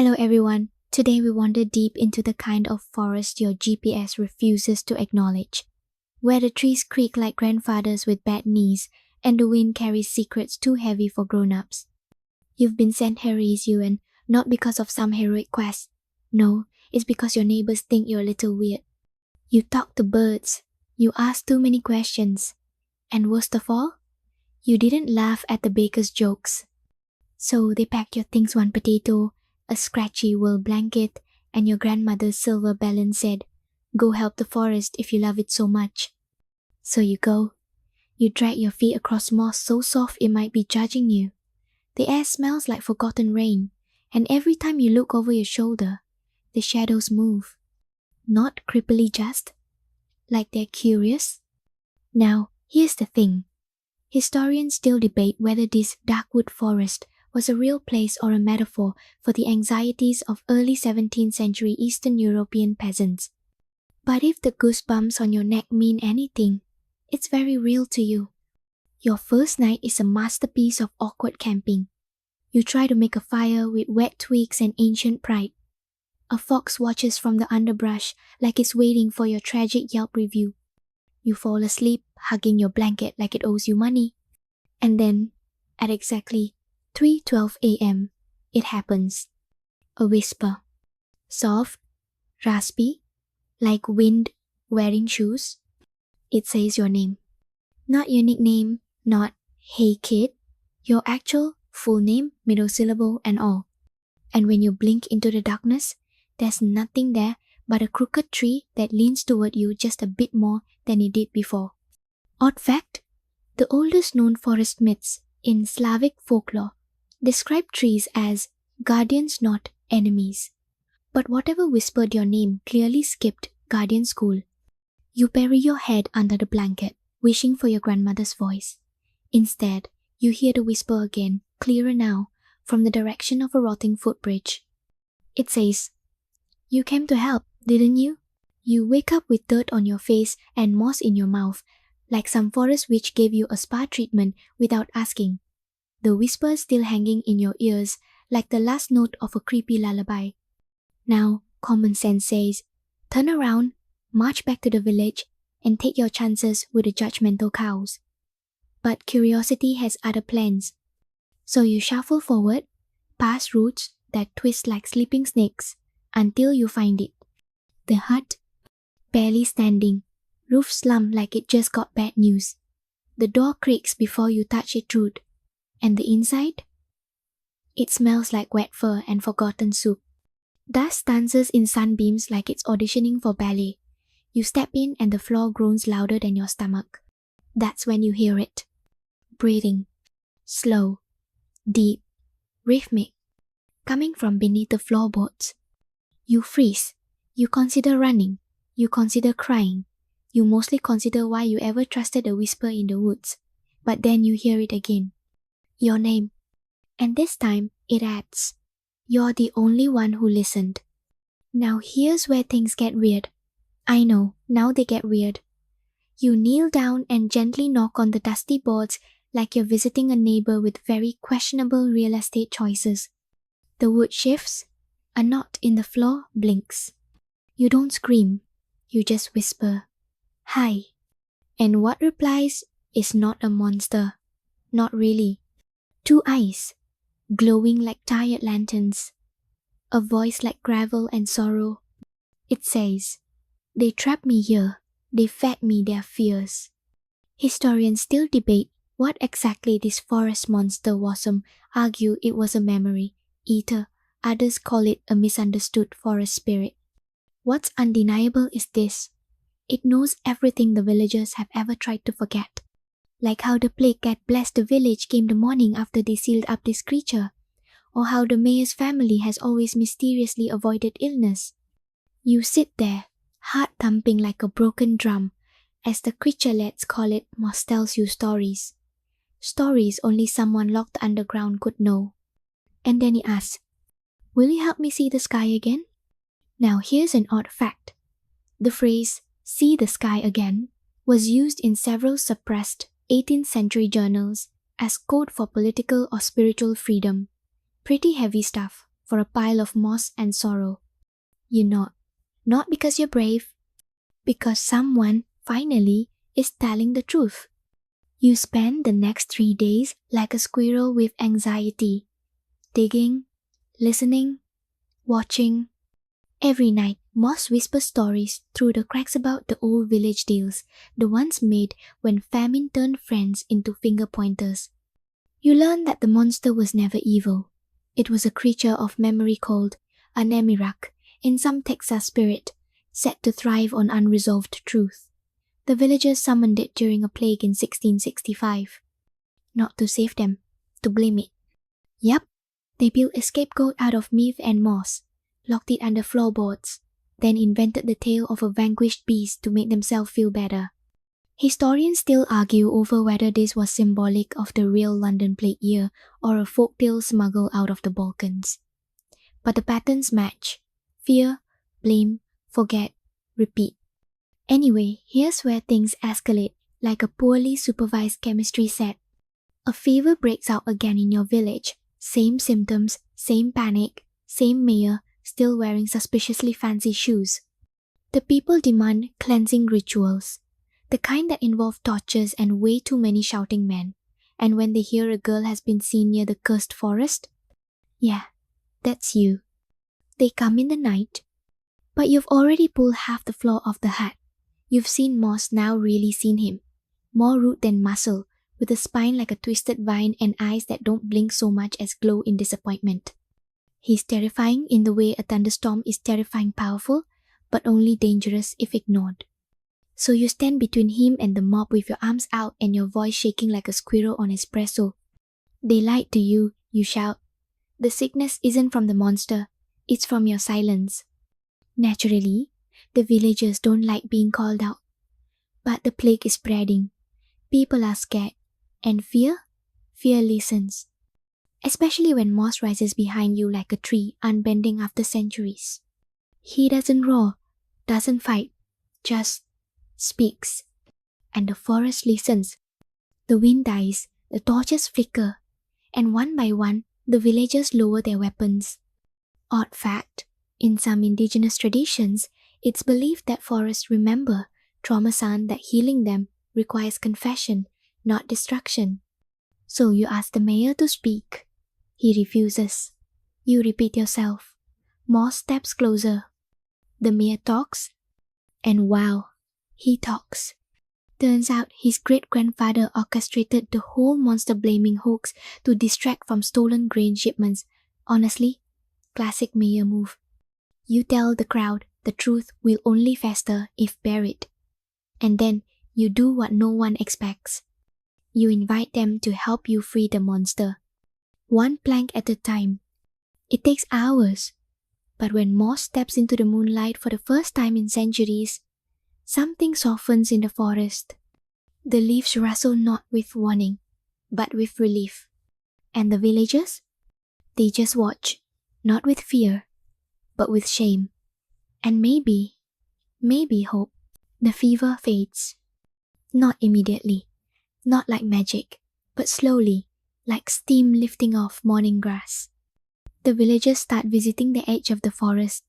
Hello everyone. Today we wander deep into the kind of forest your GPS refuses to acknowledge, where the trees creak like grandfathers with bad knees and the wind carries secrets too heavy for grown-ups. You've been sent here, and not because of some heroic quest. No, it's because your neighbors think you're a little weird. You talk to birds, you ask too many questions, and worst of all, you didn't laugh at the baker's jokes. So they packed your things: one potato, a scratchy wool blanket, and your grandmother's silver bell and said, "Go help the forest if you love it so much." So you go. You drag your feet across moss so soft it might be judging you. The air smells like forgotten rain, and every time you look over your shoulder, the shadows move. Not creepily just, like they're curious. Now, here's the thing. Historians still debate whether this darkwood forest was a real place or a metaphor for the anxieties of early 17th century Eastern European peasants. But if the goosebumps on your neck mean anything, it's very real to you. Your first night is a masterpiece of awkward camping. You try to make a fire with wet twigs and ancient pride. A fox watches from the underbrush like it's waiting for your tragic Yelp review. You fall asleep, hugging your blanket like it owes you money. And then, at exactly 3:12 a.m., it happens. A whisper. Soft, raspy, like wind wearing shoes. It says your name. Not your nickname, not "Hey kid," your actual full name, middle syllable, and all. And when you blink into the darkness, there's nothing there but a crooked tree that leans toward you just a bit more than it did before. Odd fact, the oldest known forest myths in Slavic folklore describe trees as guardians, not enemies. But whatever whispered your name clearly skipped guardian school. You bury your head under the blanket, wishing for your grandmother's voice. Instead, you hear the whisper again, clearer now, from the direction of a rotting footbridge. It says, "You came to help, didn't you?" You wake up with dirt on your face and moss in your mouth, like some forest witch gave you a spa treatment without asking. The whisper still hanging in your ears like the last note of a creepy lullaby. Now, common sense says, turn around, march back to the village, and take your chances with the judgmental cows. But curiosity has other plans. So you shuffle forward, past roots that twist like sleeping snakes, until you find it. The hut, barely standing, roof slumped like it just got bad news. The door creaks before you touch it through. And the inside? It smells like wet fur and forgotten soup. Dust dances in sunbeams like it's auditioning for ballet. You step in and the floor groans louder than your stomach. That's when you hear it. Breathing. Slow. Deep. Rhythmic. Coming from beneath the floorboards. You freeze. You consider running. You consider crying. You mostly consider why you ever trusted a whisper in the woods. But then you hear it again. Your name. And this time, it adds, "You're the only one who listened." Now here's where things get weird. I know, now they get weird. You kneel down and gently knock on the dusty boards like you're visiting a neighbor with very questionable real estate choices. The wood shifts. A knot in the floor blinks. You don't scream. You just whisper, "Hi." And what replies is not a monster. Not really. Two eyes, glowing like tired lanterns. A voice like gravel and sorrow. It says, "They trapped me here. They fed me their fears." Historians still debate what exactly this forest monster was. Some argue it was a memory eater. Others call it a misunderstood forest spirit. What's undeniable is this. It knows everything the villagers have ever tried to forget. Like how the plague that blessed the village came the morning after they sealed up this creature, or how the mayor's family has always mysteriously avoided illness. You sit there, heart thumping like a broken drum, as the creaturelets call it Moss tells you stories. Stories only someone locked underground could know. And then he asks, "Will you help me see the sky again?" Now here's an odd fact. The phrase, "see the sky again," was used in several suppressed 18th century journals as code for political or spiritual freedom. Pretty heavy stuff for a pile of moss and sorrow. You nod. Not because you're brave, because someone, finally, is telling the truth. You spend the next 3 days like a squirrel with anxiety, digging, listening, watching. Every night, Moss whispers stories through the cracks about the old village deals, the ones made when famine turned friends into finger pointers. You learn that the monster was never evil. It was a creature of memory called a Nemirak, in some Texas spirit, set to thrive on unresolved truth. The villagers summoned it during a plague in 1665. Not to save them, to blame it. Yup, they built a scapegoat out of myth and moss, locked it under floorboards, then invented the tale of a vanquished beast to make themselves feel better. Historians still argue over whether this was symbolic of the real London Plague Year or a folktale smuggled out of the Balkans. But the patterns match: fear, blame, forget, repeat. Anyway, here's where things escalate like a poorly supervised chemistry set. A fever breaks out again in your village. Same symptoms, same panic, same mayor, still wearing suspiciously fancy shoes. The people demand cleansing rituals, the kind that involve torches and way too many shouting men. And when they hear a girl has been seen near the cursed forest, yeah, that's you. They come in the night, but you've already pulled half the floor off the hut. You've seen Moss, now really seen him. More root than muscle, with a spine like a twisted vine and eyes that don't blink so much as glow in disappointment. He's terrifying in the way a thunderstorm is terrifying powerful, but only dangerous if ignored. So you stand between him and the mob with your arms out and your voice shaking like a squirrel on espresso. They lied to you, you shout. The sickness isn't from the monster, it's from your silence. Naturally, the villagers don't like being called out. But the plague is spreading. People are scared. And fear? Fear listens. Especially when Moss rises behind you like a tree unbending after centuries. He doesn't roar, doesn't fight, just speaks. And the forest listens. The wind dies, the torches flicker, and one by one, the villagers lower their weapons. Odd fact, in some indigenous traditions, it's believed that forests remember, trauma-san, that healing them requires confession, not destruction. So you ask the mayor to speak. He refuses. You repeat yourself. Moss steps closer. The mayor talks. And wow, he talks. Turns out his great-grandfather orchestrated the whole monster-blaming hoax to distract from stolen grain shipments. Honestly, classic mayor move. You tell the crowd the truth will only fester if buried. And then you do what no one expects. You invite them to help you free the monster. One plank at a time. It takes hours. But when Moss steps into the moonlight for the first time in centuries, something softens in the forest. The leaves rustle not with warning, but with relief. And the villagers? They just watch, not with fear, but with shame. And maybe hope. The fever fades. Not immediately, not like magic, but slowly, like steam lifting off morning grass. The villagers start visiting the edge of the forest.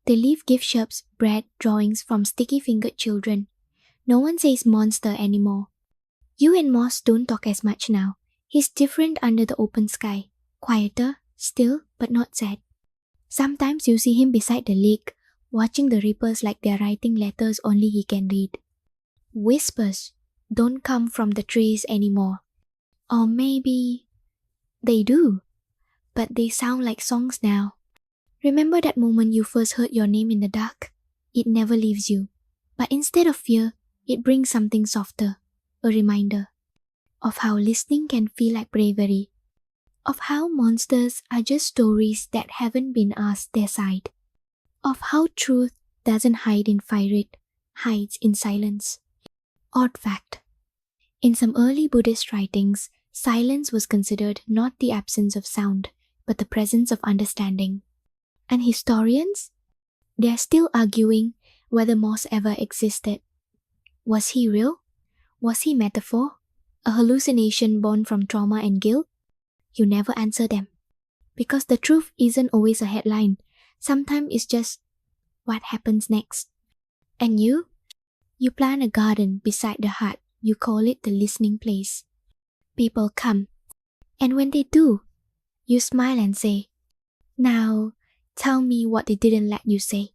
They leave gift shops, bread, drawings from sticky-fingered children. No one says monster anymore. You and Moss don't talk as much now. He's different under the open sky. Quieter, still, but not sad. Sometimes you see him beside the lake, watching the reapers like they're writing letters only he can read. Whispers don't come from the trees anymore. Or maybe they do, but they sound like songs now. Remember that moment you first heard your name in the dark? It never leaves you. But instead of fear, it brings something softer, a reminder of how listening can feel like bravery, of how monsters are just stories that haven't been asked their side, of how truth doesn't hide in fire, it hides in silence. Odd fact. In some early Buddhist writings, silence was considered not the absence of sound, but the presence of understanding. And historians? They're still arguing whether Moss ever existed. Was he real? Was he metaphor? A hallucination born from trauma and guilt? You never answer them. Because the truth isn't always a headline. Sometimes it's just what happens next. And you? You plant a garden beside the heart. You call it the listening place. People come. And when they do, you smile and say, "Now, tell me what they didn't let you say."